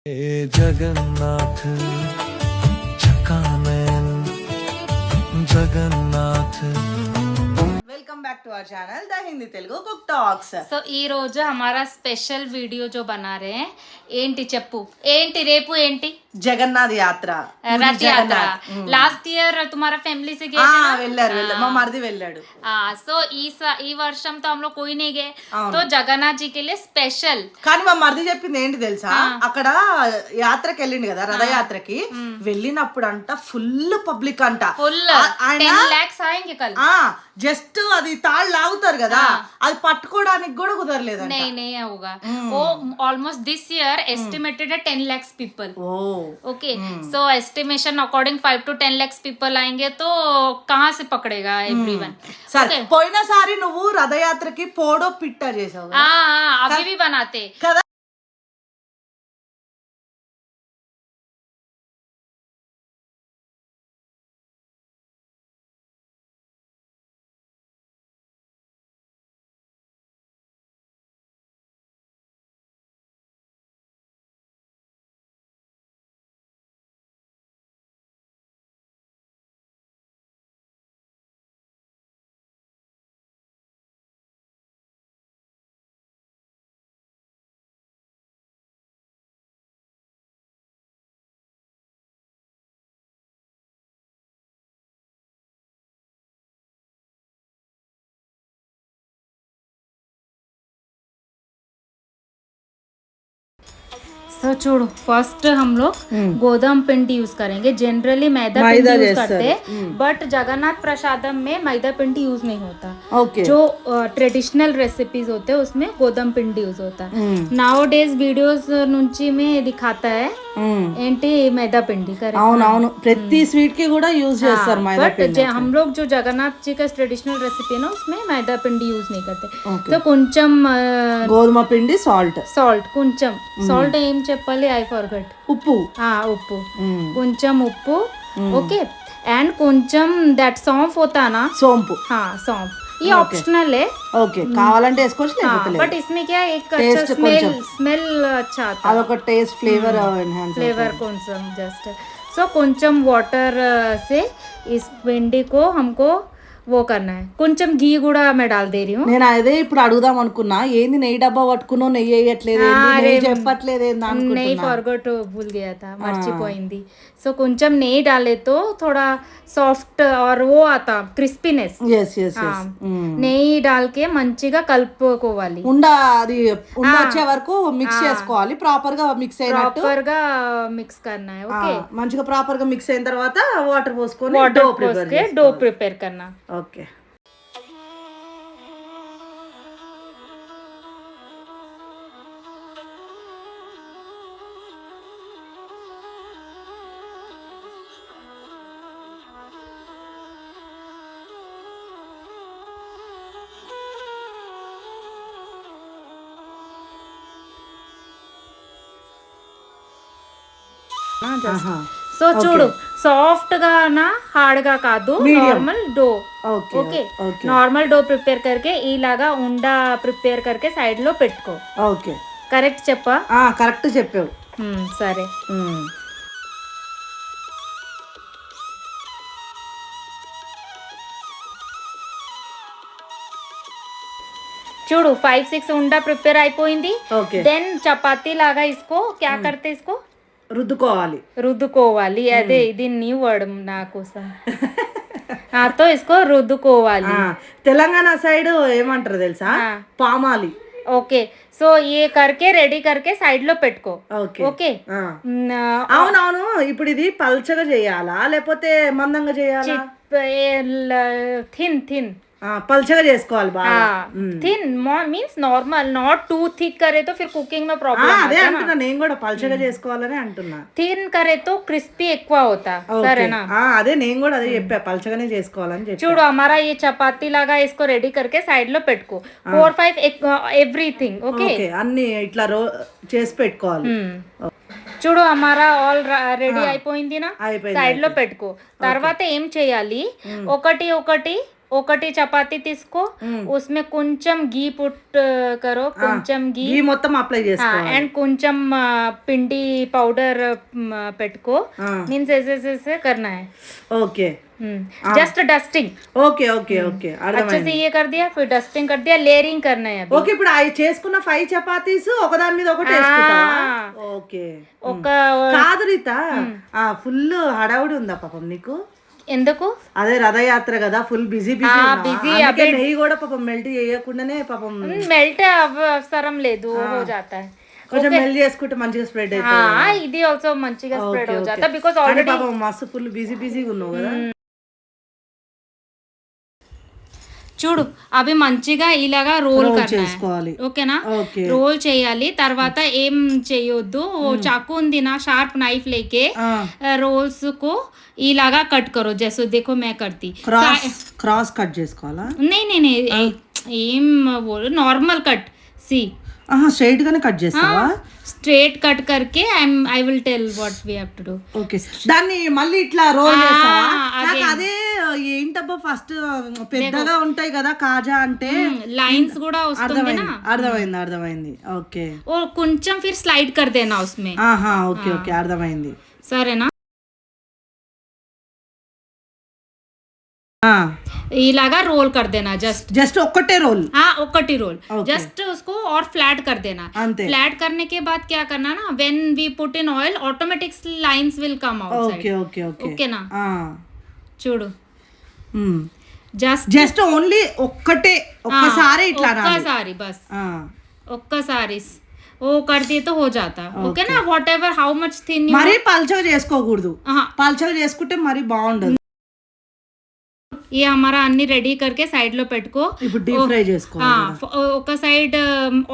जगन्नाथ चकानयन Jagannath. Welcome back to our channel the Hindi Telugu cook talks. So ఈ రోజు हमारा स्पेशल वीडियो जो बना रहे हैं ఏంటి చెప్పు ఏంటి రేపు ఏంటి జగన్నాథ్ యాత్ర రథ యాత్ర లాస్ట్ ఇయర్ तुम्हारा फैमिली से गए थे ना వెళ్ళారు మా మరిది వెళ్ళాడు సో ఈ వర్షం तो हम लोग कोई नहीं गए तो जगन्नाथ जी के लिए स्पेशल కానీ మా మరిది చెప్పింది ఏంటి తెలుసా అక్కడ యాత్రకి వెళ్ళిండు కదా రథయాత్రకి వెళ్ళినప్పుడు అంట ఫుల్ పబ్లిక్ అంట ఫుల్ 10 lakhs आएंगे कल జస్ట్ అది తాళ్ళు లాగుతారు కదా అది పట్టుకోవడానికి కూడా కుదరలేదు नहीं नहीं होगा वो ऑलमोस्ट दिस ईयर एस्टिमेटेड है 10 lakhs people okay so estimation according 5 to 10 lakhs people आएंगे तो कहाँ से पकड़ेगा एवरीवन సరే పోయినసారి నువ్వు రథయాత్రకి పోడో పిట్ట చేసావు अभी भी बनाते కదా सो छोड़ो फर्स्ट हम लोग गोदाम पिंडी यूज करेंगे जनरली मैदा पिंडी यूज करते हैं बट जगन्नाथ प्रसादम में मैदा पिंडी यूज नहीं होता जो ट्रेडिशनल रेसिपीज होते हैं उसमें गोदाम पिंडी यूज होता है नाउ डेज वीडियोस నుంచి में दिखाता है ఏంటి मैदा पिंडी करें అవునవును ప్రతి స్వీట్ కి కూడా యూజ్ చేస్తారు मैदा पिंडी हम लोग जो जगन्नाथ जी का ट्रेडिशनल रेसिपी है ना उसमें मैदा पिंडी यूज नहीं करते तो కొంచెం గోధుమ పిండి సాల్ట్ కొంచెం సాల్ట్ ఏం చెప్పాలి ఐ ఫర్గట్ ఉప్పు ఉప్పు కొంచెం ఉప్పు ఓకే అండ్ కొంచెం దట్ సౌంఫ్ होता ना సోంపు सौंफ ये ऑप्शनल है ఓకే కావాలంటే వేసుకోవచ్చు లేకపోతే లేదు बट इसमें क्या एक अच्छा स्मेल अच्छा आता है అదొక టేస్ట్ ఫ్లేవర్ ఎన్హాన్స్ फ्लेवर కొంచెం जस्ट सो కొంచెం वाटर से इस भिंडी को हमको वो करना है కొంచెం घी కూడా मैं डाल दे रही हूँ నేను అదే ఇప్పుడు అడుగుదాం అనుకున్నా ఏంది నెయ్యి డబ్బా పట్టుకున్నావు నెయ్యి వేయట్లేదు నెయ్యి చెప్పట్లేదు नहीं फॉरगॉट भूल गया था మర్చిపోయింది సో కొంచెం నెయ్యి डाले तो थोड़ा सॉफ्ट और वो आता क्रिस्पीनेस yes నెయ్యి डाल के మంచిగా కలుపుకోవాలి అది వచ్చే వరకు మిక్స్ చేసుకోవాలి ప్రాపర్ గా మిక్స్ అయినట్టు ప్రాపర్ గా మిక్స్ करना है ओके మంచిగా ప్రాపర్ గా మిక్స్ అయిన తర్వాత వాటర్ పోసుకొని డో ప్రిపేర్ करना ఓకే సో చూడు సాఫ్ట్ గా నా హార్డ్ గా కాదు normal dough okay normal dough prepare करके ఇలాగా ఉండా ప్రిపేర్ करके సైడ్ లో పెట్టుకో ఓకే కరెక్ట్ చెప్పా కరెక్ట్ చెప్పావు సరే చూడు 5-6 ఉండా ప్రిపేర్ అయిపోయింది దెన్ చపాతీ లాగా ఇసుకో క్యా करते इसको రుద్దుకోవాలి అదే ఇది న్యూ వర్డ్ నా కోసం తో ఇసుకో రుద్దుకోవాలి తెలంగాణ సైడ్ ఏమంటారు తెలుసా పామాలి ఓకే సో ఏ करके రెడీ करके సైడ్ లో పెట్టుకో ఓకే అవునవును ఇప్పుడు ఇది పల్చగా చేయాలా లేకపోతే మందంగా చేయాలా థిన్ పల్చగా చేసుకోవాలి బాగా thin means normal not two thick करे तो फिर कुकिंग में प्रॉब्लम అదే అంటున్నా నేను కూడా పల్చగా చేసుకోవాలని అంటున్నా థిన్ करे तो क्रिस्पी ఎక్కువ होता సరేనా అదే నేను కూడా అదే చెప్పా పల్చగానే చేసుకోవాలని చెప్పి చూడు हमारा ये చపాతీ లాగా इसको రెడీ करके సైడ్ లో పెట్టుకో 4-5 ఎవ్రీథింగ్ ఓకే అన్ని ఇట్లా చేసి పెట్టుకోవాలి చూడు हमारा ఆల్ రెడీ అయిపోయింది నా సైడ్ లో పెట్టుకో తర్వాత ఏం చేయాలి ఒకటి ఒకటి చపాతీ తీసుకో, उसमें కొంచెం గీ పుట్ కరో, కొంచెం గీ మొత్తం అప్లై చేసుకో అండ్ కొంచెం పిండి పౌడర్ పెట్టుకో, మీన్స్ ऐसे करना है. Okay just dusting. Okay okay okay अच्छे से ये कर दिया, फिर डस्टिंग कर दिया, लेयरिंग करना है. ఓకే ఇప్పుడు అవి చేసుకున్న 5 చపాతీస్ ఒకదాని మీద ఒకటి వేసుకుంటావా? ఓకే ఒక కాదు రీత, ఫుల్ హడావుడి ఉందా పాపం నీకు? ఎందుకు? అదే రథయాత్ర కదా, ఫుల్ బిజీ బిజీ. నెయ్యి కూడా పాపం మెల్ట్ చేయకుండానే పాపం మెల్ట్ అవసరం లేదు, हो जाता है. కొంచెం మెల్ట్ చేసుకుంటే మంచిగా స్ప్రెడ్ అవుతుంది. ఇది ఆల్సో మంచిగా స్ప్రెడ్ हो जाता बिकॉज़ ऑलरेडी పాపం మస్తు ఫుల్ బిజీగా ఉన్నావు కదా. చూడు అవి మంచిగా ఇలాగా రోల్ చేసుకోవాలి. ఓకేనా? రోల్ చేయాలి. తర్వాత ఏం చేయొద్దు, చాకు ఉంది నా, షార్ప్ నైఫ్ లేకే రోల్స్ को ఇలాగా కట్ కరో. జైసో देखो मैं करती. క్రాస్ కట్ చేసుకోవాలా? नहीं ఏం నార్మల్ కట్. సి స్ట్రైట్ గానే కట్ చేస్తావా? స్ట్రైట్ కట్ करके I will tell what we have to do. Okay, దాన్ని మళ్ళీ ఇట్లా రోల్ చేస్తావా? నాకు అదే ఏంటబ్బా, ఫస్ట్ పెద్దగా ఉంటాయి కదా కాజా అంటే, లైన్స్ కూడా వస్తుంది నా. అర్థమైంది. ఓకే, ఓ కొంచెం फिर స్లైడ్ कर देना उसमें. ఓకే అర్థమైంది. సరేనా? इलागा रोल कर देना. जस्ट ఒక్కటే రోల్. ఒక్కటి రోల్. जस्ट उसको और फ्लैट कर देना. फ्लैट करने के बाद क्या करना ना, when we put in oil automatic lines will come outside. Okay ना? చూడు జస్ట్ ఓన్లీ ఒక్కసారి ఇట్లా ఒక్కసారి బస్ ఒక్కసారి ఓ కర్తే తో హో జాతా. ఓకే నా? What ever how much thin. మరి పల్చగా చేసుకోకూడదు. పల్చగా చేసుకుంటే మరి బాగుండదు. ये हमारा అన్ని రెడీ करके సైడ్ లో పెట్టుకో. ఇప్పుడు డీప్ ఫ్రై చేసుకోవాలి. ఒక సైడ్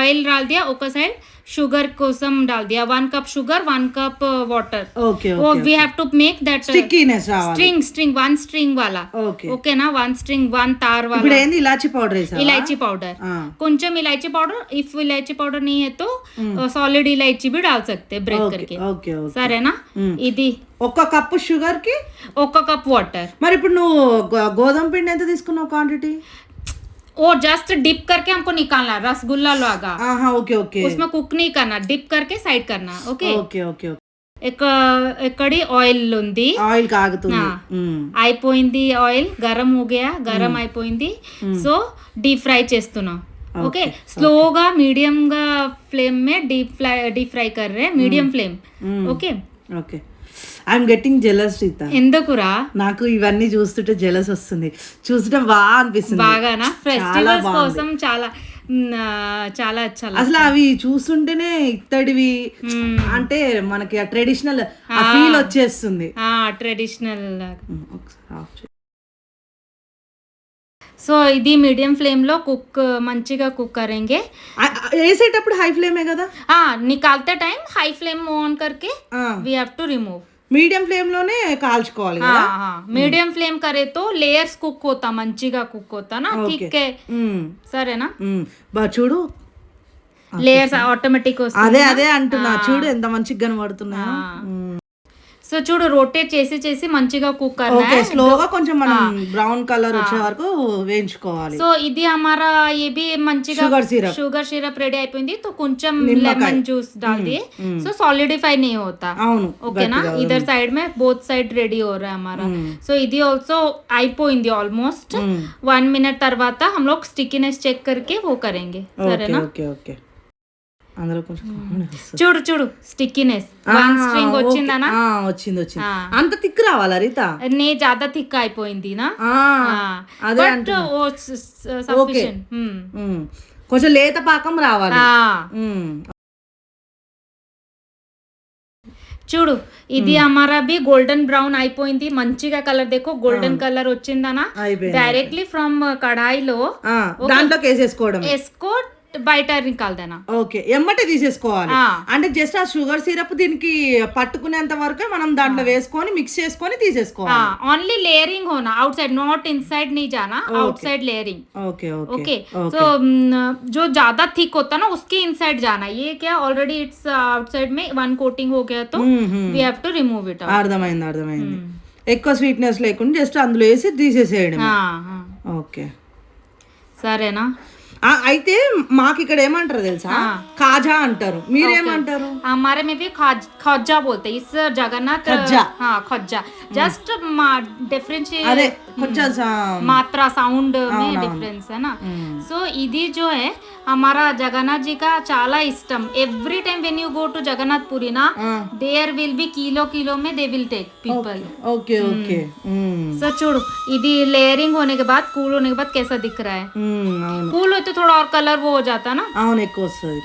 ఆయిల్ डाल दिया, ఒక సైడ్ షుగర్ కోసం डाल दिया. 1 cup sugar, 1 cup water. Okay वो we have to make that stickiness राవాలి. स्ट्रिंग 1 स्ट्रिंग वाला. ओके ना? 1 स्ट्रिंग 1 तार वाला. ఇప్పుడు ఏంది ఇలాచి పౌడర్ వేసావా? इलायची पाउडर, కొంచెం इलायची पाउडर. इफ इलायची पाउडर नहीं है तो सॉलिड इलायची भी डाल सकते हैं ब्रेक करके. ఓకే సరేనా? ఇది ఒక కప్ షుగర్ కి 1 కప్ వాటర్. మరి ఇప్పుడు నువ్వు గోధుమ పిండి ఎంత తీసుకున్నావు క్వాంటిటీ? वो जस्ट डिप करके हमको निकालना है, रसगुल्ला लगा. ओके उसमें कुक नहीं करना, डिप करके साइड करना. ओके. एक ఎక్కడి ఆయిల్ ఉంది, ఆయిల్ కాగుతుంది. అయిపోయింది, ఆయిల్ గరం हो गया, గరం అయిపోయింది. సో డీప్ ఫ్రై చేస్తున్నాం. ओके, స్లోగా మీడియం గా ఫ్లేమ్ में डीप फ्राई कर रहे हैं, medium flame. Okay. I'm getting jealous Reeta. ఎందుకురా? నాకు ఇవన్నీ చూస్తుంటే జెలస్ వస్తుంది. చూస్తుంటే బాగా అనిపిస్తుంది. బాగానా? ఫెస్టివల్స్ కోసం చాలా అసలు అవి చూస్తుంటేనే ఇత్తడివి అంటే మనకి ఆ ట్రెడిషనల్ ఫీల్ వచ్చేస్తుంది. ట్రెడిషనల్. సో ఇది మీడియం ఫ్లేమ్ లో మంచిగా కుక్ కरेंगे. వేసేటప్పుడు హై ఫ్లేమే కదా? నికాల్తే టైం హై ఫ్లేమ్ ఆన్ करके we have to remove. Medium flame లోనే కాల్చుకోవాలి కదా? మీడియం ఫ్లేమ్ करे तो లేయర్స్ కుక్ होता, మంచిగా కుక్ होता ना. ठीक है, సరేనా? చూడు లేయర్స్ ఆటోమేటిక్ వస్తాయి. అదే అంటున్నా, చూడు ఎంత మంచిగా కనబడుతున్నా. సో చూడు, రొటేట్ చేసి మంచిగా కుక్ करना है. స్లోగా కొంచెం మనం బ్రౌన్ కలర్ వచ్చే వరకు వేయించుకోవాలి. సో ఇది हमारा ये भी మంచిగా షుగర్ సిరప్ రెడీ అయిపోయింది. तो కొంచెం లెమన్ జ్యూస్ डाल दिए, సో सॉलिडिफाई नहीं होता. అవును, ఓకే నా? इधर साइड में बोथ साइड रेडी हो रहा है हमारा. సో ఇది ఆల్సో అయిపోయింది ఆల్మోస్ట్. 1 मिनट తర్వాత हम लोग स्टिकीनेस चेक करके वो करेंगे. సరేనా? ఓకే. చూడు స్టిక్కీనెస్ 1 స్ట్రింగ్ వచ్చిందనా? వచ్చింది. అంత థిక్ రావాలా రీత? నే జ్యాదా థిక్ అయిపోయింది నా. అదే అంటే సఫిషియెంట్. కొంచెం లేత పాకం రావాలి. చూడు, ఇది हमारा भी గోల్డెన్ బ్రౌన్ అయిపోయింది. మంచిగా కలర్ देखो, గోల్డెన్ కలర్ వచ్చిందనా? డైరెక్ట్లీ ఫ్రమ్ కడాయిలో దాంట్లోకి వేసేసుకోవడం. బయట నికాల్ దేనా. ఓకే, ఎమ్మటే తీసేసుకోవాలి. అంటే జస్ట్ ఆ షుగర్ సిరప్ దీనికి పట్టుకునేంత వరకే మనం దాంట్లో వేసుకొని మిక్స్ చేసుకొని తీసేసుకోవాలి. ఓన్లీ లేయరింగ్ होना, आउटसाइड नॉट इनसाइड नहीं जाना, आउटसाइड लेयरिंग. ओके. तो जो ज्यादा थिक होता ना उसके इनसाइड जाना. ये क्या ऑलरेडी इट्स आउटसाइड में 1 कोटिंग हो गया, तो we have to remove it. అర్థమైంది. ఎక్కువ స్వీట్నెస్ లేకుండా జస్ట్ అందులో వేసి తీసేసేయడం. हाँ हाँ ఓకే. సరేనా. అయితే మాకు ఇక్కడ ఏమంటారు తెలుసా, కాజా అంటారు, మీరేమంటారు? हमारे में भी खज्जा बोलते हैं. इस जगन्नाथ खज्जा. हाँ खज्जा. जस्ट डिफरेंशिएट అదే కొంచెం मात्रा साउंड में डिफरेंस है ना. सो ఇది जो है हमारा जगन्नाथ जी का చాలా ఇష్టం. Every time when you go to Jagannath Puri ना देयर विल बी किलो में they will take people. Okay okay. So చూడు ఇది లేయరింగ్ होने के बाद कूल होने के बाद कैसा दिख रहा है. అవును कूल होते थोड़ा और कलर वो हो जाता ना. అవును ఎక్కువ వస్తుంది.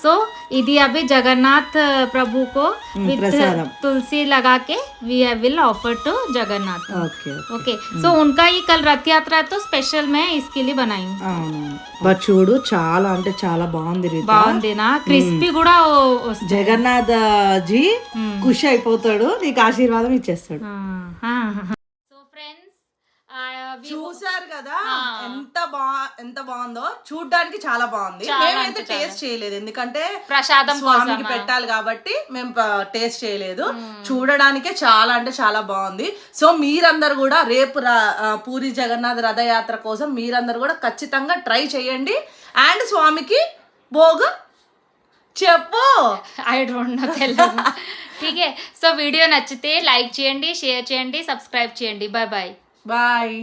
सो ఇది अभी जगन्नाथ प्रभु को विद प्रसादम तुलसी लगा के we will offer to Jagannath. Okay okay. So उनका ही कल रथ यात्रा है तो स्पेशल मैं इसके लिए बनाई हूँ. అవును. బట్ చూడు చాలా అంటే చాలా బాగుంది రీత. బాగుంది నా క్రిస్పీ కూడా వస్తుంది. జగన్నాథ్ జీ ఖుషి అయిపోతాడు, నీకు ఆశీర్వాదం ఇచ్చేస్తాడు. సో ఫ్రెండ్స్ చూసారు కదా ఎంత బాగుందో, చూడ్డానికి చాలా బాగుంది. మేమైతే టేస్ట్ చేయలేదు ఎందుకంటే ప్రసాదం స్వామికి పెట్టాలి కాబట్టి మేము టేస్ట్ చేయలేదు. చూడడానికే చాలా అంటే చాలా బాగుంది. సో మీరందరూ కూడా రేపు పూరి జగన్నాథ్ రథయాత్ర కోసం మీరందరూ కూడా ఖచ్చితంగా ట్రై చేయండి. అండ్ స్వామికి భోగం చెప్పు. I don't know Telugu. ఠీకే. సో వీడియో నచ్చితే లైక్ చేయండి, షేర్ చేయండి, సబ్స్క్రైబ్ చేయండి. Bye bye. బాయ్.